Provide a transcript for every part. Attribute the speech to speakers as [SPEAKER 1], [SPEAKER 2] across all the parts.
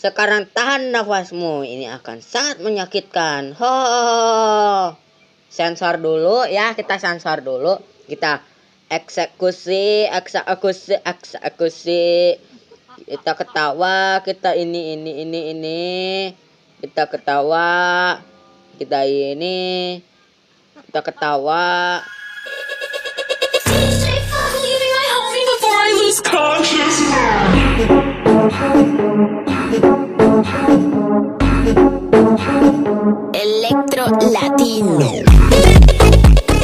[SPEAKER 1] Sekarang tahan nafasmu, ini akan sangat menyakitkan. Ho. Sensor dulu ya, kita sensor dulu. Kita eksekusi. Kita ketawa, kita ini. Kita ketawa. Kita ini. Kita ketawa.
[SPEAKER 2] Elektro Latino.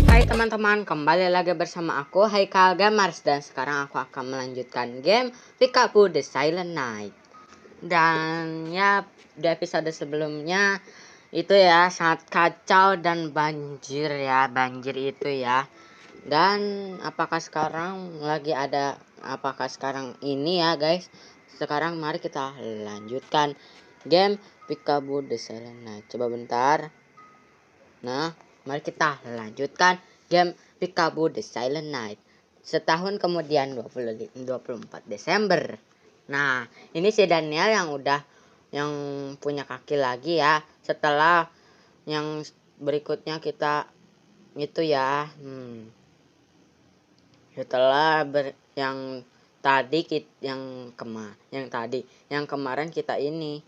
[SPEAKER 1] Hai teman-teman, kembali lagi bersama aku Haikal Gamers. Dan sekarang aku akan melanjutkan game Peekaboo The Silent Night. Dan ya, di episode sebelumnya itu ya sangat kacau dan banjir ya, banjir itu ya. Dan apakah sekarang ini ya guys. Sekarang mari kita lanjutkan game Peekaboo The Silent Night. Coba bentar. Nah, mari kita lanjutkan game Peekaboo The Silent Night. Setahun kemudian 24 Desember. Nah, ini si Daniel yang punya kaki lagi ya. Setelah yang berikutnya kita itu ya. Yang kemarin kita ini.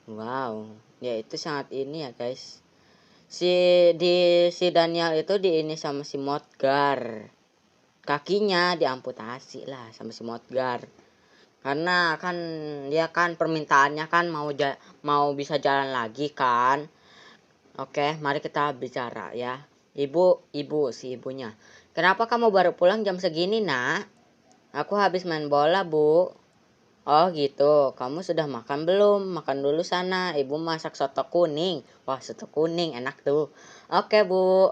[SPEAKER 1] Wow, ya itu sangat ini ya guys. Si Daniel itu ini sama si Modgar. Kakinya diamputasi lah sama si Modgar. Karena kan dia kan permintaannya kan mau bisa jalan lagi kan. Oke, mari kita bicara ya. Si ibunya. Kenapa kamu baru pulang jam segini, Nak? Aku habis main bola, Bu. Oh gitu, kamu sudah makan belum? Makan dulu sana, ibu masak soto kuning. Wah, soto kuning enak tuh. Oke Bu.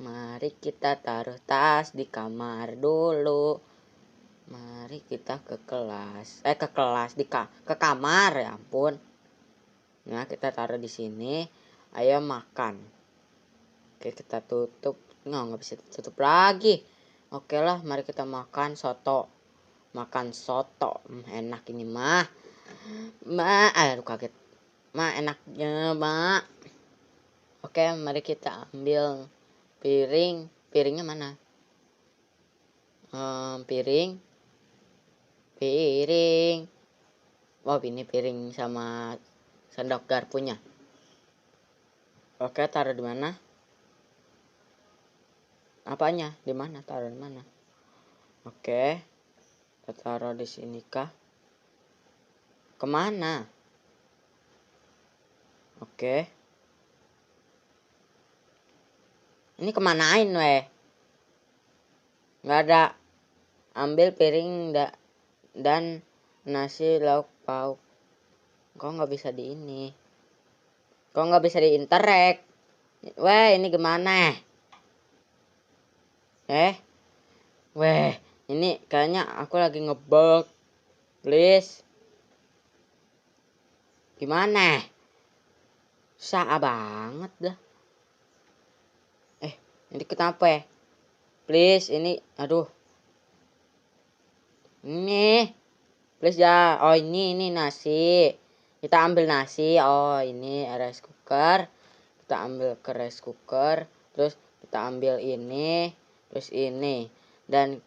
[SPEAKER 1] Mari kita taruh tas di kamar dulu. Mari kita ke kamar, ya ampun. Nah, kita taruh di sini. Ayo makan. Oke, kita tutup. Nggak bisa tutup lagi. Oke lah, mari kita makan soto. Enak ini mah. Aduh kaget. Enaknya mah. Oke, mari kita ambil piring. Piringnya mana? Piring. Wow, ini piring sama sendok garpunya. Oke, taruh di mana? Apanya? Di mana? Taruh di mana? Oke. Kita taruh di sini kah? Kemana? Oke. Ini kemanain weh? Nggak ada. Ambil piring dan nasi lauk pauk. Kok nggak bisa di ini? Kok nggak bisa di interact? Weh, ini gimana? Weh, ini kayaknya aku lagi ngebug. Please. Gimana? Susah banget dah. Ini kenapa ya? Please, ini aduh. Ini. Please ya. Oh, ini nasi. Kita ambil nasi. Oh, ini rice cooker. Kita ambil ke rice cooker. Terus kita ambil ini. Terus ini. Dan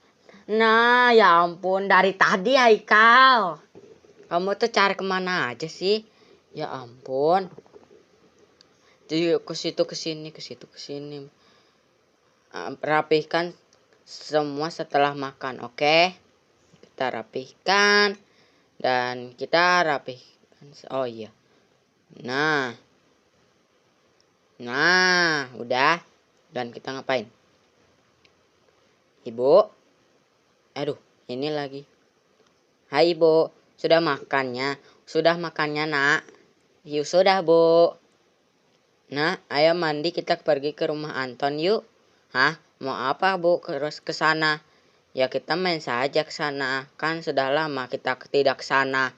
[SPEAKER 1] nah, ya ampun, dari tadi Haikal. Kamu tuh cari kemana aja sih? Ya ampun. Jadi ke situ ke sini. Rapihkan semua setelah makan, oke? Kita rapihkan dan kita rapihkan. Oh iya. Nah, udah. Dan kita ngapain? Ibu. Aduh, ini lagi. Hai Ibu, sudah makannya? Sudah makannya, Nak? Yuk, sudah, Bu. Nah, ayo mandi, kita pergi ke rumah Anton yuk. Hah? Mau apa, Bu? Ke sana? Ya, kita main saja ke sana. Kan sudah lama kita tidak ke sana.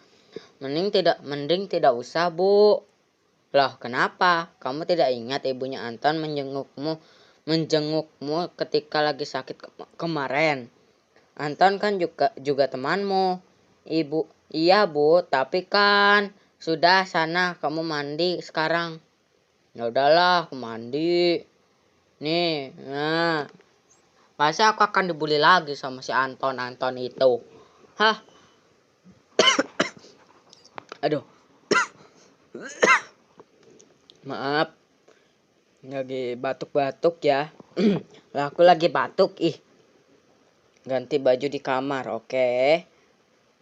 [SPEAKER 1] Mending tidak usah, Bu. Loh, kenapa? Kamu tidak ingat ibunya Anton menjengukmu ketika lagi sakit kemarin? Anton kan juga temanmu. Iya Bu, tapi kan sudah sana kamu mandi sekarang. Ya udahlah, aku mandi. Nih, nah. Pasti aku akan dibully lagi sama si Anton itu. Hah, aduh, maaf. Lagi batuk-batuk ya. Lah, aku lagi batuk, ih. Ganti baju di kamar, oke.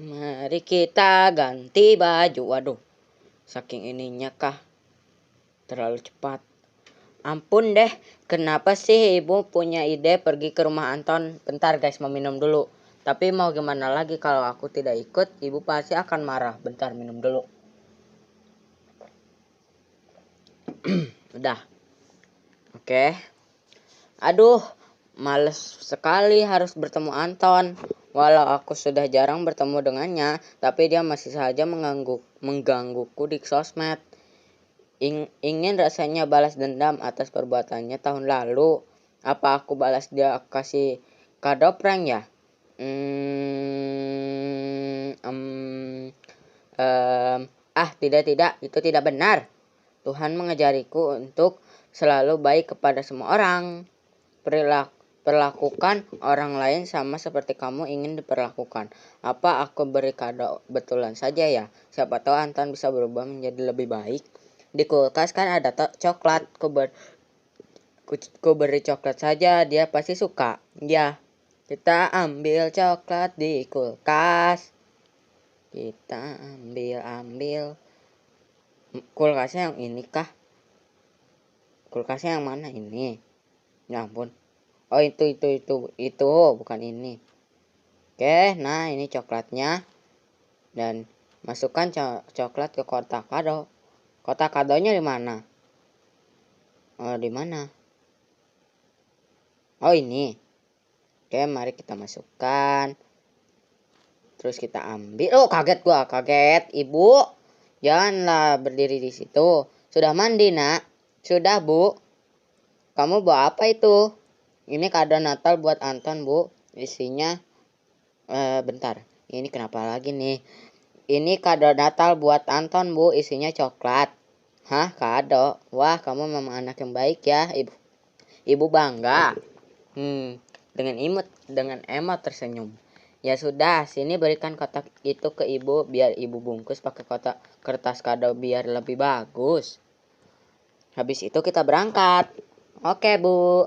[SPEAKER 1] Mari kita ganti baju. Waduh, saking ininya kah? Terlalu cepat. Ampun deh, kenapa sih ibu punya ide pergi ke rumah Anton? Bentar guys, mau minum dulu. Tapi mau gimana lagi kalau aku tidak ikut, ibu pasti akan marah. Bentar, minum dulu. Udah, oke. Aduh, males sekali harus bertemu Anton. Walau aku sudah jarang bertemu dengannya, tapi dia masih saja menggangguku di sosmed. Ingin rasanya balas dendam atas perbuatannya tahun lalu. Apa aku balas dia kasih kado prank ya? Tidak, itu tidak benar. Tuhan mengajariku untuk selalu baik kepada semua orang. Perlakukan orang lain sama seperti kamu ingin diperlakukan. Apa aku beri kado betulan saja ya? Siapa tahu Anton bisa berubah menjadi lebih baik. Di kulkas kan ada coklat. Ku beri coklat saja, dia pasti suka. Ya, kita ambil coklat di kulkas. Kita ambil. Kulkasnya yang ini kah? Kulkasnya yang mana ini? Ya ampun. Oh, itu bukan ini. Oke, nah ini coklatnya. Dan masukkan coklat ke kotak kado. Kotak kadonya di mana? Oh, di mana? Oh, ini. Oke, mari kita masukkan. Terus kita ambil. Oh, kaget. Ibu, janganlah berdiri di situ. Sudah mandi, Nak? Sudah, Bu. Kamu bawa apa itu? Ini kado Natal buat Anton, Bu. Isinya bentar. Ini kenapa lagi nih? Ini kado Natal buat Anton, Bu. Isinya coklat. Hah, kado? Wah, kamu memang anak yang baik ya, Ibu. Ibu bangga. Dengan emot tersenyum. Ya sudah, sini berikan kotak itu ke ibu biar ibu bungkus pakai kotak kertas kado biar lebih bagus. Habis itu kita berangkat. Oke, Bu.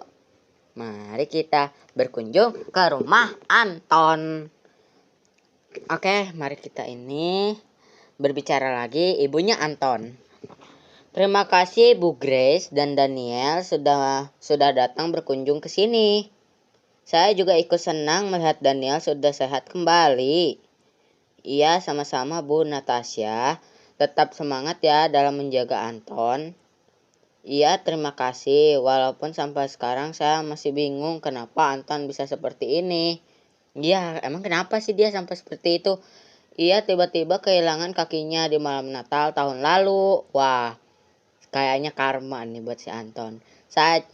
[SPEAKER 1] Mari kita berkunjung ke rumah Anton. Oke, mari kita ini berbicara lagi ibunya Anton. Terima kasih Bu Grace dan Daniel sudah datang berkunjung ke sini. Saya juga ikut senang melihat Daniel sudah sehat kembali. Iya, sama-sama Bu Natasha. Tetap semangat ya dalam menjaga Anton. Iya, terima kasih. Walaupun sampai sekarang saya masih bingung kenapa Anton bisa seperti ini. Iya, emang kenapa sih dia sampai seperti itu? Iya, tiba-tiba kehilangan kakinya di malam Natal tahun lalu. Wah, kayaknya karma nih buat si Anton. Saat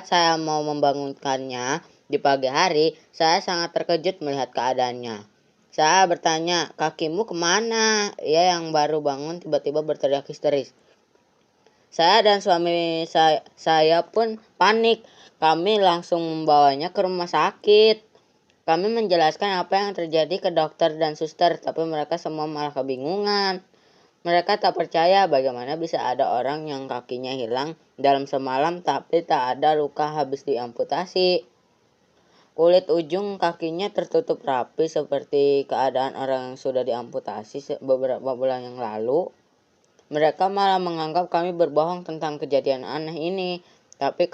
[SPEAKER 1] saya mau membangunkannya di pagi hari, saya sangat terkejut melihat keadaannya. Saya bertanya, kakimu kemana? Ia yang baru bangun tiba-tiba berteriak histeris. Saya dan suami saya pun panik. Kami langsung membawanya ke rumah sakit. Kami menjelaskan apa yang terjadi ke dokter dan suster, tapi mereka semua malah kebingungan. Mereka tak percaya bagaimana bisa ada orang yang kakinya hilang dalam semalam tapi tak ada luka habis diamputasi. Kulit ujung kakinya tertutup rapi seperti keadaan orang yang sudah diamputasi beberapa bulan yang lalu. Mereka malah menganggap kami berbohong tentang kejadian aneh ini. Tapi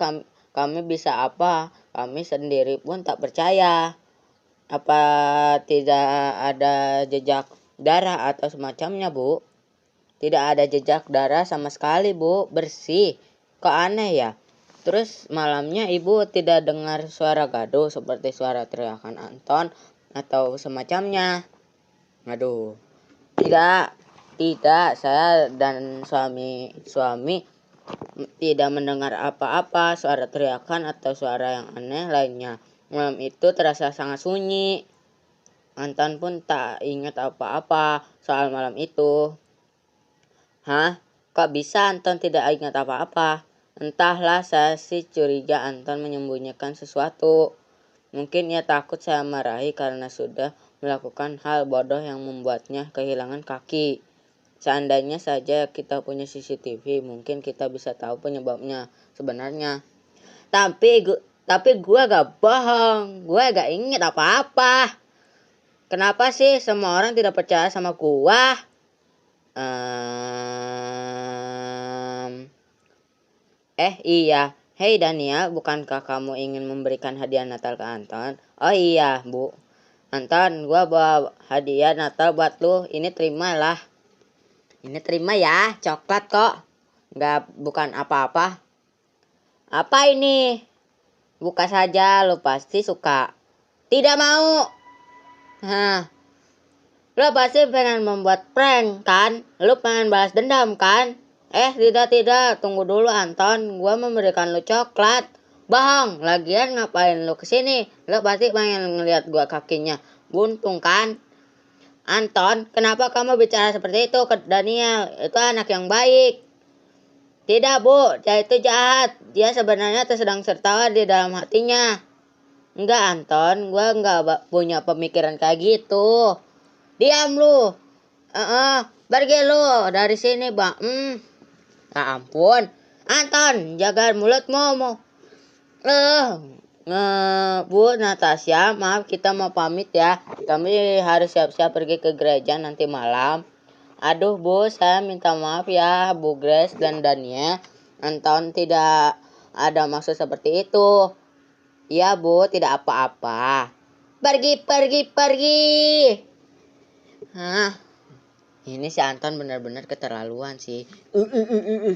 [SPEAKER 1] kami bisa apa? Kami sendiri pun tak percaya. Apa tidak ada jejak darah atau semacamnya, Bu? Tidak ada jejak darah sama sekali, Bu. Bersih. Kok aneh ya? Terus malamnya ibu tidak dengar suara gaduh seperti suara teriakan Anton atau semacamnya. Aduh. Tidak. Saya dan suami tidak mendengar apa-apa, suara teriakan atau suara yang aneh lainnya. Malam itu terasa sangat sunyi. Anton pun tak ingat apa-apa soal malam itu. Hah? Kok bisa Anton tidak ingat apa-apa? Entahlah, saya sih curiga Anton menyembunyikan sesuatu. Mungkin ia takut saya marahi karena sudah melakukan hal bodoh yang membuatnya kehilangan kaki. Seandainya saja kita punya CCTV, mungkin kita bisa tahu penyebabnya sebenarnya. Tapi gua gak bohong, gua gak inget apa-apa. Kenapa sih semua orang tidak percaya sama gua? Iya. Hei Daniel, bukankah kamu ingin memberikan hadiah Natal ke Anton? Oh iya, Bu. Anton, gua bawa hadiah Natal buat lu. Ini terimalah. Ini terima ya, coklat kok. Bukan apa-apa. Apa ini? Buka saja, lu pasti suka. Tidak mau. Hah. Lu pasti pengen membuat prank kan? Lu pengen balas dendam kan? Tidak. Tunggu dulu Anton. Gua memberikan lu coklat. Bohong. Lagian ngapain lu kesini? Lu pasti pengen ngeliat gua kakinya buntung kan? Anton, kenapa kamu bicara seperti itu ke Daniel? Itu anak yang baik. Tidak, Bu. Dia itu jahat. Dia sebenarnya sedang tertawa di dalam hatinya. Enggak, Anton. Gua enggak punya pemikiran kayak gitu. Diam lu. Pergi lu dari sini, Bang. Ya ampun. Anton, jaga mulutmu. Bu Natasha, maaf kita mau pamit ya. Kami harus siap-siap pergi ke gereja nanti malam. Aduh Bu, saya minta maaf ya Bu Grace dan Dania. Anton tidak ada maksud seperti itu. Ya Bu, tidak apa-apa. Pergi. Hah, ini si Anton benar-benar keterlaluan sih.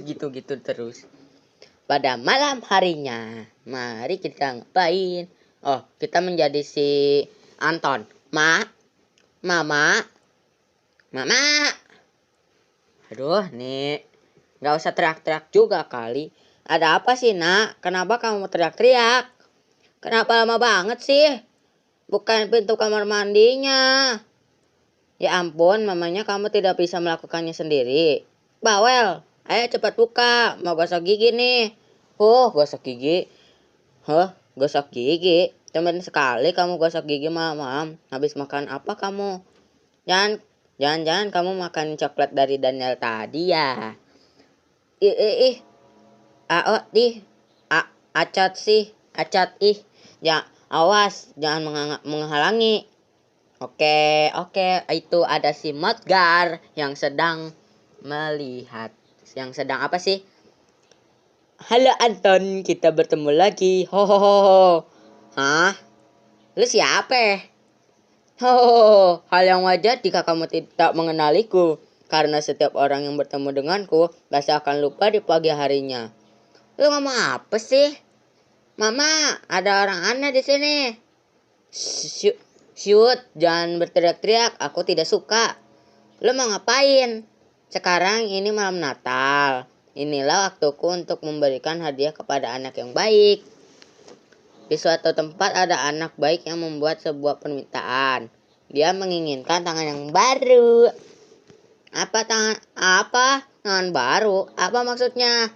[SPEAKER 1] Gitu-gitu terus. Pada malam harinya, mari kita ngapain? Oh, kita menjadi si Anton. Mama. Aduh, nih. Gak usah teriak-teriak juga kali. Ada apa sih, Nak? Kenapa kamu teriak-teriak? Kenapa lama banget sih? Bukan pintu kamar mandinya. Ya ampun, mamanya kamu tidak bisa melakukannya sendiri. Bawel, ayo cepat buka. Mau gosok gigi nih. Gosok gigi. Gosok gigi. Temen sekali kamu gosok gigi malam. Habis makan apa kamu? Jangan kamu makan coklat dari Daniel tadi ya. Acot Ya, awas, jangan menghalangi. Oke, itu ada si Modgar yang sedang melihat. Yang sedang apa sih? Halo Anton, kita bertemu lagi. Hah? Lu siapa? Hal yang wajar jika kamu tidak mengenaliku. Karena setiap orang yang bertemu denganku pasti akan lupa di pagi harinya. Lu ngomong apa sih? Mama, ada orang aneh di sini. Shoot, jangan berteriak-teriak, aku tidak suka. Lu mau ngapain? Sekarang ini malam Natal. Inilah waktuku untuk memberikan hadiah kepada anak yang baik. Di suatu tempat ada anak baik yang membuat sebuah permintaan. Dia menginginkan tangan yang baru. Apa tangan baru? Apa maksudnya?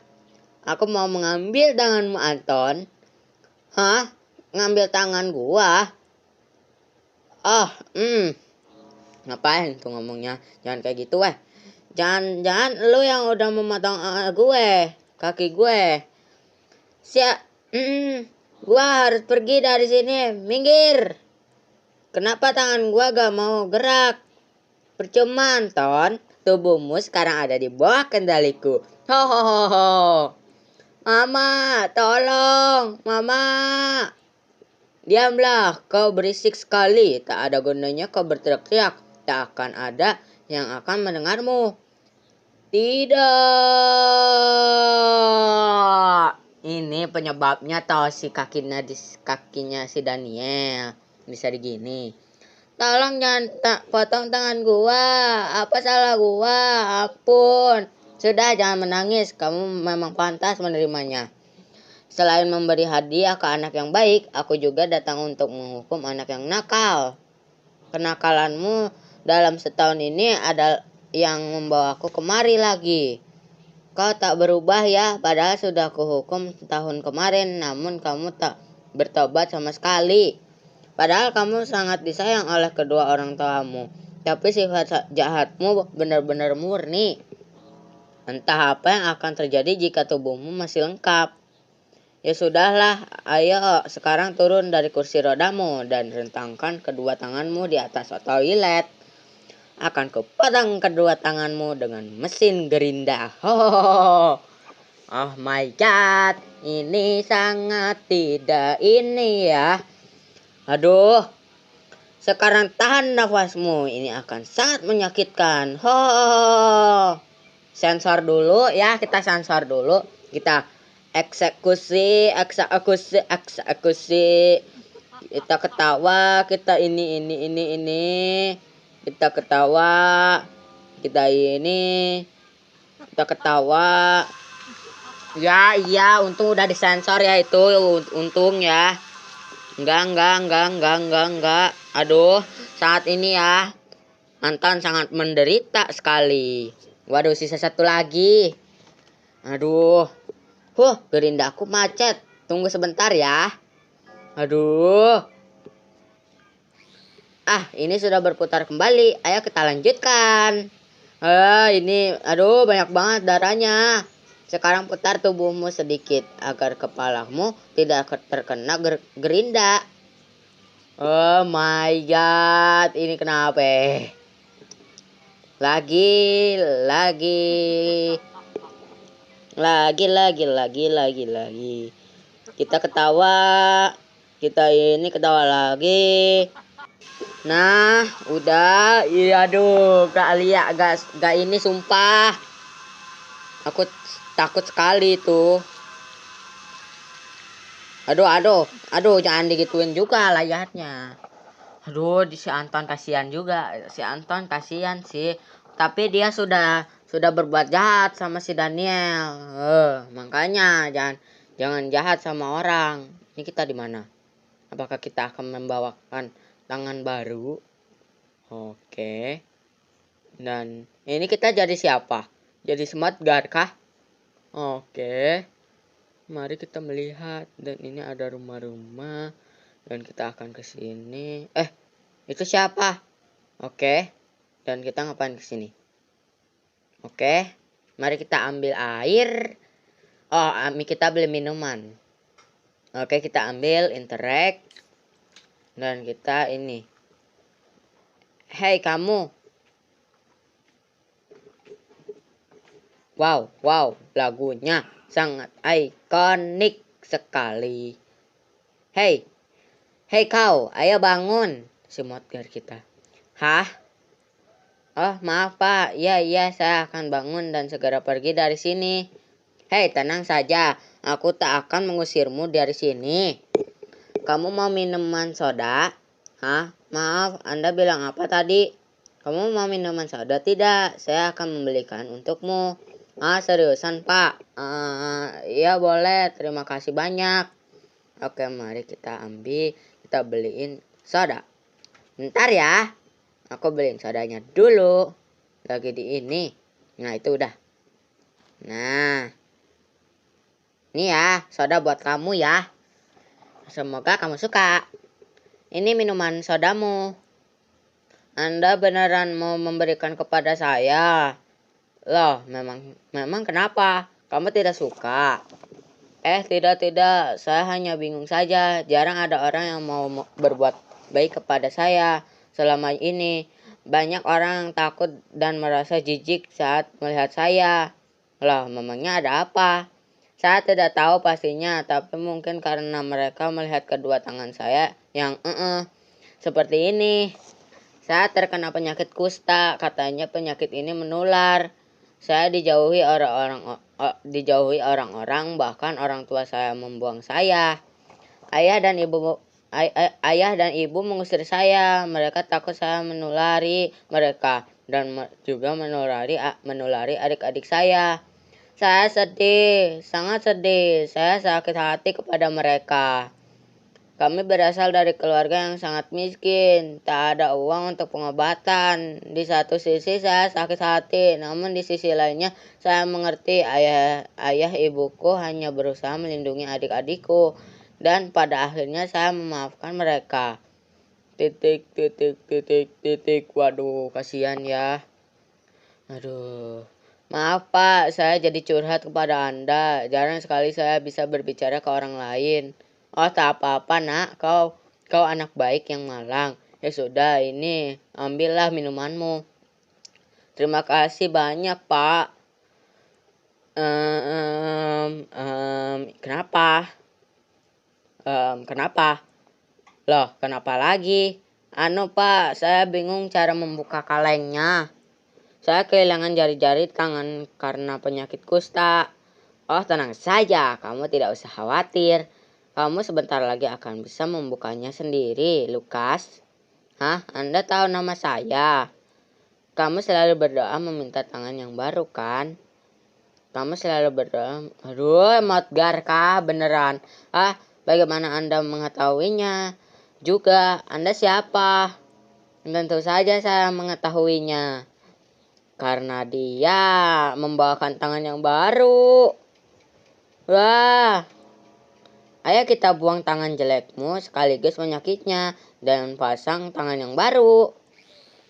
[SPEAKER 1] Aku mau mengambil tanganmu, Anton. Hah? Ngambil tangan gua? Ngapain tuh ngomongnya? Jangan kayak gitu, weh. Jangan lu yang udah memotong kaki gue. Gua harus pergi dari sini. Minggir. Kenapa tangan gua gak mau gerak? Percuma, Anton. Tubuhmu sekarang ada di bawah kendaliku. Mama, tolong. Mama. Diamlah, kau berisik sekali. Tak ada gunanya kau berteriak-teriak. Tak akan ada yang akan mendengarmu. Tidak. Ini penyebabnya tahu si kakinya si Daniel. Bisa digini. Tolong jangan potong tangan gua. Apa salah gua? Ampun. Sudah, jangan menangis. Kamu memang pantas menerimanya. Selain memberi hadiah ke anak yang baik, aku juga datang untuk menghukum anak yang nakal. kenakalanmu dalam setahun ini ada yang membawaku kemari lagi. Kau tak berubah ya, padahal sudah kuhukum tahun kemarin, namun kamu tak bertobat sama sekali. Padahal kamu sangat disayang oleh kedua orang tuamu, tapi sifat jahatmu benar-benar murni. Entah apa yang akan terjadi jika tubuhmu masih lengkap. Ya sudahlah, ayo sekarang turun dari kursi rodamu dan rentangkan kedua tanganmu di atas toilet. Akan kupotong kedua tanganmu dengan mesin gerinda. Oh my god, ini sangat tidak ini ya. Aduh, sekarang tahan nafasmu, ini akan sangat menyakitkan. Sensor dulu ya, kita sensor dulu. Kita eksekusi. Kita ketawa, kita ini. Kita ketawa, kita ini. Kita ketawa. Ya, iya, untung udah disensor ya itu, untung ya. Enggak. Aduh, saat ini ya, Anton sangat menderita sekali. Waduh, sisa satu lagi. Aduh. Gerindaku macet. Tunggu sebentar ya. Aduh. Ini sudah berputar kembali. Ayo kita lanjutkan. Ini, aduh, banyak banget darahnya. Sekarang putar tubuhmu sedikit agar kepalamu tidak terkena gerinda. Oh my god, ini kenapa? Lagi. Kita ketawa. Kita ini ketawa lagi. Nah, udah. Iya, aduh, Kak Lia, gak ini sumpah. Aku takut sekali tuh. Aduh, jangan digituin juga layarnya. Aduh, si Anton kasihan juga. Si Anton kasihan sih. Tapi dia sudah berbuat jahat sama si Daniel. Makanya jangan jahat sama orang. Ini kita di mana? Apakah kita akan membawakan tangan baru? Oke. Dan ini kita jadi siapa? Jadi smart guard kah? Oke. Mari kita melihat, dan ini ada rumah-rumah dan kita akan ke sini. Itu siapa? Oke. Dan kita ngapain ke sini? Oke. Mari kita ambil air. Kita beli minuman. Oke, kita ambil interact dan kita ini. Hei kamu. Wow, lagunya sangat ikonik sekali. Hei kau, ayo bangun. Si Modgar kita. Hah? Oh maaf pak, iya saya akan bangun dan segera pergi dari sini. Hei tenang saja, aku tak akan mengusirmu dari sini. Kamu mau minuman soda? Hah? Maaf, Anda bilang apa tadi? Kamu mau minuman soda tidak? Saya akan membelikan untukmu. Seriusan pak? Iya boleh, terima kasih banyak. Oke, mari kita ambil, kita beliin soda. Bentar ya, aku beliin sodanya dulu. Lagi di ini. Nah itu udah. Nah, ini ya, soda buat kamu ya. Semoga kamu suka. Ini minuman sodamu. Anda beneran mau memberikan kepada saya? Loh, memang kenapa? Kamu tidak suka? Tidak. Saya hanya bingung saja. Jarang ada orang yang mau berbuat baik kepada saya selama ini. Banyak orang yang takut dan merasa jijik saat melihat saya. Loh, memangnya ada apa? Saya tidak tahu pastinya, tapi mungkin karena mereka melihat kedua tangan saya yang seperti ini. Saya terkena penyakit kusta, katanya penyakit ini menular. Saya dijauhi orang-orang, bahkan orang tua saya membuang saya. Ayah dan ibu mengusir saya. Mereka takut saya menulari mereka dan juga menulari adik-adik saya. Saya sedih, sangat sedih. Saya sakit hati kepada mereka. Kami berasal dari keluarga yang sangat miskin, tak ada uang untuk pengobatan. Di satu sisi saya sakit hati, namun di sisi lainnya saya mengerti ayah ibuku hanya berusaha melindungi adik-adikku. Dan pada akhirnya saya memaafkan mereka. Titik, titik, titik, titik. Waduh, kasihan ya. Aduh. Maaf Pak, saya jadi curhat kepada Anda. Jarang sekali saya bisa berbicara ke orang lain. Oh, tak apa-apa nak, kau anak baik yang malang. Ya sudah, ini ambillah minumanmu. Terima kasih banyak Pak. Kenapa? Kenapa? Loh, kenapa lagi? Anu Pak, saya bingung cara membuka kalengnya. Saya kehilangan jari-jari tangan karena penyakit kusta. Oh, tenang saja, kamu tidak usah khawatir. Kamu sebentar lagi akan bisa membukanya sendiri, Lukas. Hah? Anda tahu nama saya? Kamu selalu berdoa meminta tangan yang baru, kan? Kamu selalu berdoa. Aduh, Motgar kah? Beneran. Bagaimana Anda mengetahuinya? Juga, Anda siapa? Tentu saja saya mengetahuinya. Karena dia membawakan tangan yang baru. Wah, ayo kita buang tangan jelekmu sekaligus penyakitnya dan pasang tangan yang baru.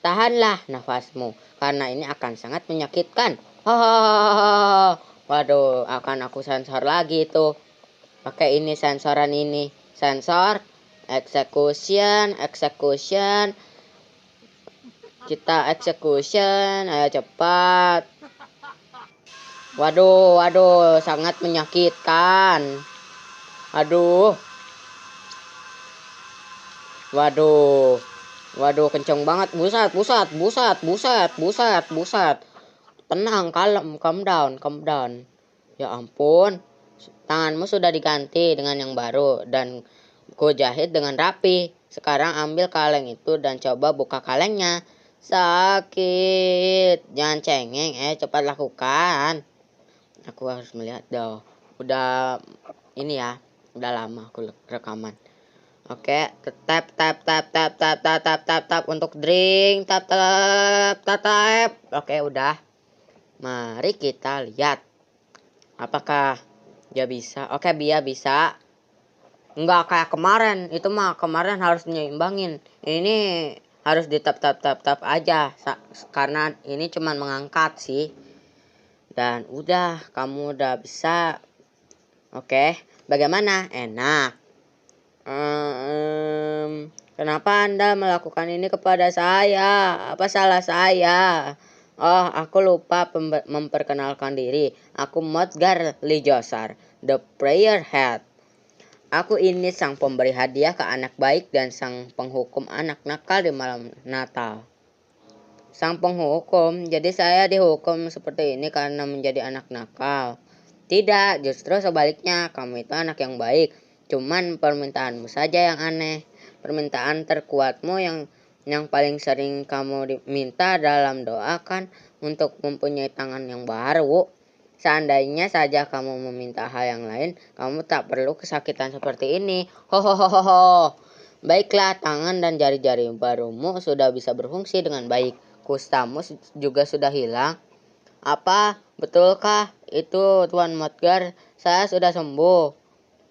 [SPEAKER 1] Tahanlah nafasmu, karena ini akan sangat menyakitkan. Hahaha. Waduh, akan aku sensor lagi tuh. Pakai ini sensoran ini. Sensor, execution. Kita execution, ayo cepat. Waduh, sangat menyakitkan. Aduh. Waduh, kenceng banget. Buset. Tenang, kalem, calm down. Ya ampun. Tanganmu sudah diganti dengan yang baru dan ku jahit dengan rapi. Sekarang ambil kaleng itu dan coba buka kalengnya. Sakit. Jangan cengeng, cepat lakukan. Aku harus melihat dong. Udah ini ya, udah lama aku rekaman. Oke, tap untuk drink, tap. Oke, udah. Mari kita lihat apakah dia bisa. Oke, dia bisa. Enggak kayak kemarin. Itu mah kemarin harus nyeimbangin. Ini harus di tap aja karena ini cuman mengangkat sih. Dan udah, kamu udah bisa. Oke, bagaimana? Enak. Kenapa Anda melakukan ini kepada saya? Apa salah saya? Oh, aku lupa memperkenalkan diri. Aku Motgar Lijosar, the prayer head. Aku ini sang pemberi hadiah ke anak baik dan sang penghukum anak nakal di malam Natal. Sang penghukum, jadi saya dihukum seperti ini karena menjadi anak nakal. Tidak, justru sebaliknya, kamu itu anak yang baik. Cuman permintaanmu saja yang aneh. Permintaan terkuatmu yang paling sering kamu minta dalam doa kan untuk mempunyai tangan yang baru. Seandainya saja kamu meminta hal yang lain, kamu tak perlu kesakitan seperti ini. Hohohoho. Baiklah, tangan dan jari-jari barumu sudah bisa berfungsi dengan baik. Kustamu juga sudah hilang. Apa? Betulkah itu Tuan Motgar? Saya sudah sembuh.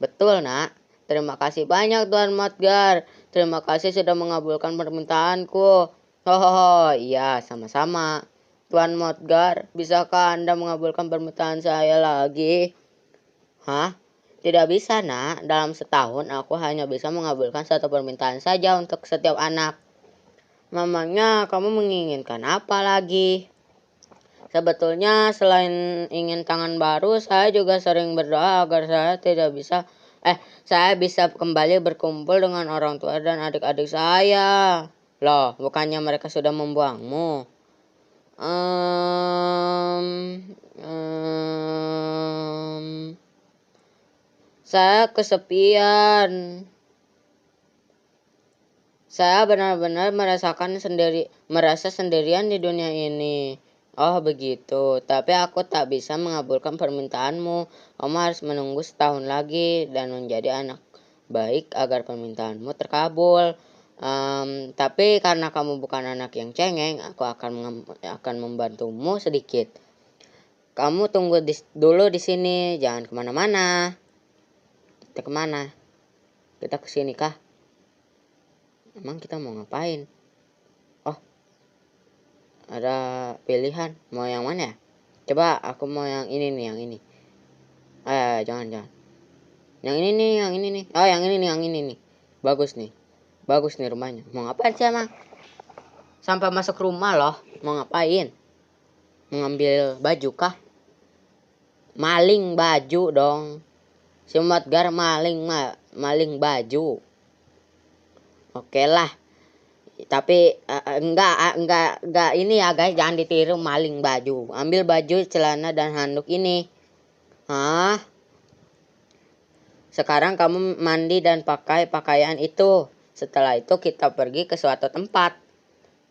[SPEAKER 1] Betul nak. Terima kasih banyak Tuan Motgar. Terima kasih sudah mengabulkan permintaanku. Hohoho, iya sama-sama. Tuan Motgar, bisakah Anda mengabulkan permintaan saya lagi? Hah? Tidak bisa nak. Dalam setahun aku hanya bisa mengabulkan satu permintaan saja untuk setiap anak. Mamanya kamu menginginkan apa lagi? Sebetulnya selain ingin tangan baru, saya juga sering berdoa agar saya bisa kembali berkumpul dengan orang tua dan adik-adik saya. Loh, bukannya mereka sudah membuangmu? Saya kesepian. Saya benar-benar merasa sendirian di dunia ini. Oh begitu, tapi aku tak bisa mengabulkan permintaanmu. Kamu harus menunggu setahun lagi dan menjadi anak baik agar permintaanmu terkabul. Tapi karena kamu bukan anak yang cengeng, aku akan membantumu sedikit. Kamu tunggu dulu di sini, jangan kemana-mana. Kita kemana? Kita kesini kah? Emang kita mau ngapain? Oh, ada pilihan. Mau yang mana ya? Coba aku mau yang ini nih, yang ini. Jangan. Yang ini nih. Oh, yang ini nih. Bagus nih rumahnya. Mau ngapain sih emang? Sampai masuk rumah loh. Mau ngapain? Mengambil baju kah? Maling baju dong. Si Modgar maling baju. Oke lah. Tapi enggak ini ya guys, jangan ditiru maling baju. Ambil baju, celana dan handuk ini. Hah? Sekarang kamu mandi dan pakai pakaian itu. Setelah itu kita pergi ke suatu tempat.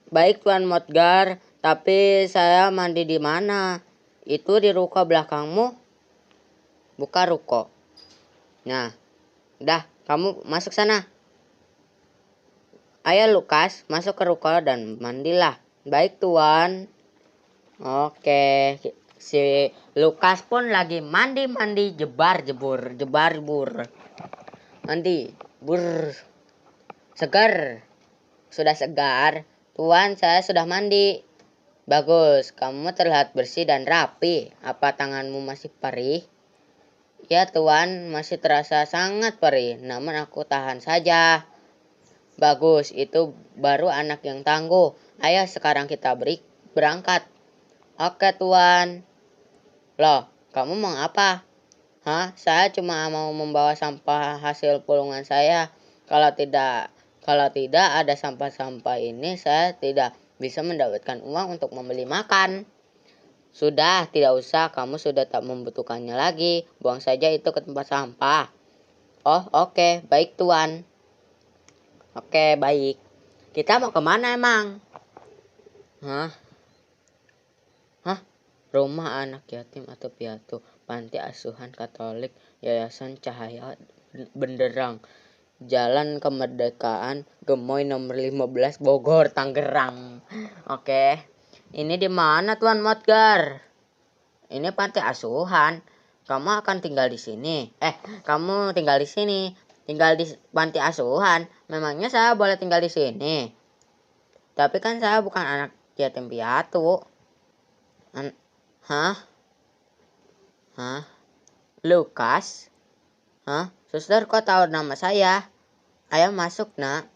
[SPEAKER 1] Baik Tuan Modgar, tapi saya mandi di mana? Itu di ruko belakangmu. Buka ruko. Nah, udah, kamu masuk sana. Ayo Lukas, masuk ke ruko dan mandilah. Baik Tuan. Oke, si Lukas pun lagi mandi jebar-jebur. Mandi, segar. Sudah segar. Tuan, saya sudah mandi. Bagus, kamu terlihat bersih dan rapi. Apa tanganmu masih perih? Ya Tuan, masih terasa sangat perih, namun aku tahan saja. Bagus, itu baru anak yang tangguh. Ayo sekarang kita berangkat. Oke Tuan. Loh, kamu mau apa? Hah? Saya cuma mau membawa sampah hasil pulungan saya. Kalau tidak ada sampah-sampah ini, saya tidak bisa mendapatkan uang untuk membeli makan. Sudah, tidak usah. Kamu sudah tak membutuhkannya lagi. Buang saja itu ke tempat sampah. Oh, oke. Baik, Tuan. Oke, baik. Kita mau kemana emang? Hah? Rumah anak yatim atau piatu, panti asuhan Katolik, Yayasan Cahaya Benderang, Jalan Kemerdekaan, Gemoy nomor 15, Bogor, Tangerang. Oke. Ini di mana Tuan Modgar? Ini panti asuhan. Kamu akan tinggal di sini. Kamu tinggal di sini. Tinggal di panti asuhan. Memangnya saya boleh tinggal di sini? Tapi kan saya bukan anak yatim piatu. Hah? Lukas? Suster kok tahu nama saya? Ayo masuk nak.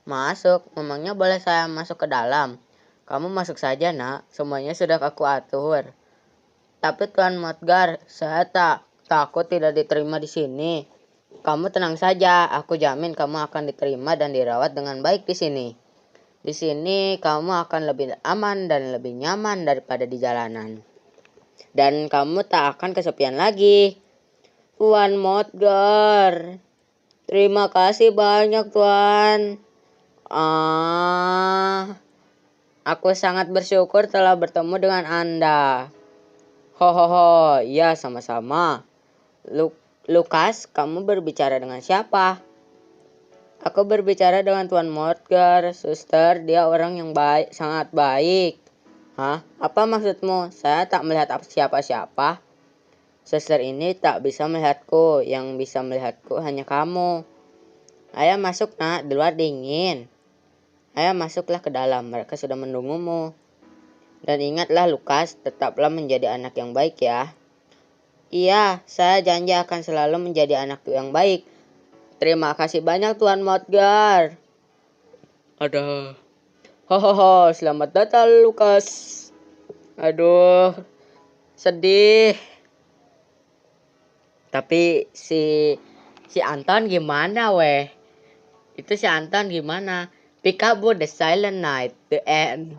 [SPEAKER 1] Masuk. Memangnya boleh saya masuk ke dalam? Kamu masuk saja nak. Semuanya sudah aku atur. Tapi Tuan Modgar, saya takut tidak diterima di sini. Kamu tenang saja, aku jamin kamu akan diterima dan dirawat dengan baik di sini. Di sini kamu akan lebih aman dan lebih nyaman daripada di jalanan. Dan kamu tak akan kesepian lagi. Tuan Modgar, terima kasih banyak Tuan. Aku sangat bersyukur telah bertemu dengan Anda. Ya sama-sama. Lukas, kamu berbicara dengan siapa? Aku berbicara dengan Tuan Modgar, suster. Dia orang yang baik, sangat baik. Apa maksudmu? Saya tak melihat siapa-siapa. Suster ini tak bisa melihatku. Yang bisa melihatku hanya kamu. Ayo masuk nak, di luar dingin. Ayo masuklah ke dalam, mereka sudah menunggumu. Dan ingatlah Lukas, tetaplah menjadi anak yang baik ya. Iya, saya janji akan selalu menjadi anak yang baik. Terima kasih banyak Tuan Modgar. Ada. Selamat datang Lukas. Aduh, sedih. Tapi si Anton gimana weh? Itu si Anton gimana? Peekaboo the Silent Night, the end.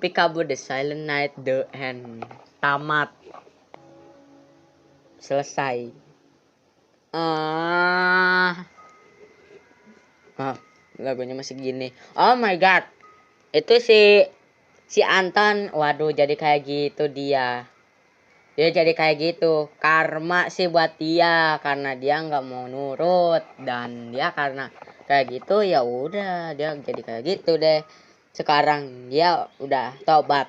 [SPEAKER 1] Peekaboo the Silent Night, the end. Tamat. Selesai. Lagunya masih gini. Oh my god. Itu si Anton. Waduh, jadi kayak gitu dia. Dia jadi kayak gitu. Karma sih buat dia karena dia nggak mau nurut, dan dia karena kayak gitu ya udah dia jadi kayak gitu deh. Sekarang dia udah tobat.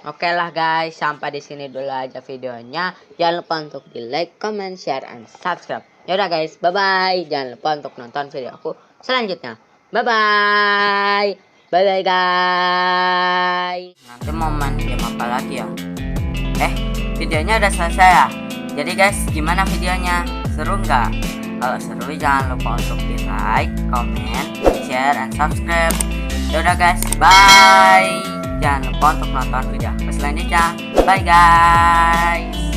[SPEAKER 1] Oke lah guys, sampai di sini dulu aja videonya. Jangan lupa untuk di like, comment, share, and subscribe. Yaudah guys, bye bye. Jangan lupa untuk nonton video aku selanjutnya. Bye bye. Bye bye guys. Nanti mau main game apa lagi ya? Videonya udah selesai ya. Jadi guys, gimana videonya? Seru nggak? Kalau seru jangan lupa untuk di like, comment, share, and subscribe. Yaudah guys, bye. Jangan lupa untuk nonton video selanjutnya. Bye guys.